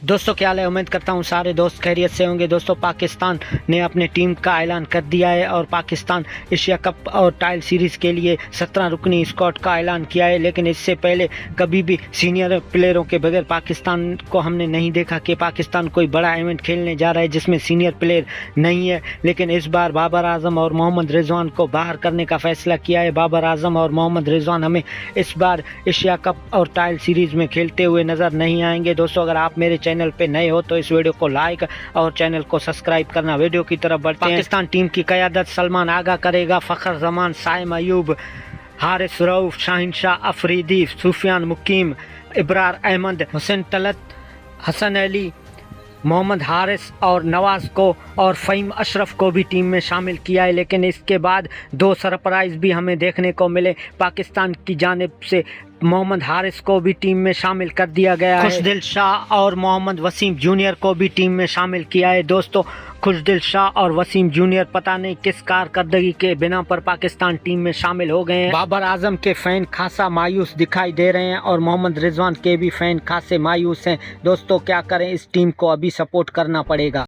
दोस्तों क्या हाल है। उम्मीद करता हूँ सारे दोस्त खैरियत से होंगे। दोस्तों पाकिस्तान ने अपने टीम का ऐलान कर दिया है और पाकिस्तान एशिया कप और टाइल सीरीज़ के लिए 17 रुकनी स्क्वाड का ऐलान किया है। लेकिन इससे पहले कभी भी सीनियर प्लेयरों के बगैर पाकिस्तान को हमने नहीं देखा कि पाकिस्तान कोई बड़ा इवेंट खेलने जा रहा है जिसमें सीनियर प्लेयर नहीं है। लेकिन इस बार बाबर आजम और मोहम्मद रिजवान को बाहर करने का फैसला किया है। बाबर आजम और मोहम्मद रिजवान हमें इस बार एशिया कप और टाइल सीरीज़ में खेलते हुए नज़र नहीं आएंगे। दोस्तों अगर आप मेरे चैनल पे नए हो तो इस वीडियो को लाइक और चैनल को सब्सक्राइब करना। वीडियो की तरफ बढ़ते हैं। पाकिस्तान टीम की क़यादत सलमान आगा करेगा। फ़खर जमान, साइम अयूब, हारिस रऊफ, शाहिन शाह अफरीदी, सुफियान मुकीम, इब्रार अहमद, हुसैन तलत, हसन अली, मोहम्मद हारिस और नवाज़ को और फ़हीम अशरफ को भी टीम में शामिल किया है। लेकिन इसके बाद दो सरप्राइज़ भी हमें देखने को मिले। पाकिस्तान की जानिब से मोहम्मद हारिस को भी टीम में शामिल कर दिया गया है। खुशदिल शाह और मोहम्मद वसीम जूनियर को भी टीम में शामिल किया है। दोस्तों खुशदिल शाह और वसीम जूनियर पता नहीं किस कारकर्दगी के बिना पर पाकिस्तान टीम में शामिल हो गए हैं। बाबर आजम के फ़ैन खासा मायूस दिखाई दे रहे हैं और मोहम्मद रिजवान के भी फ़ैन खासे मायूस हैं। दोस्तों क्या करें, इस टीम को अभी सपोर्ट करना पड़ेगा।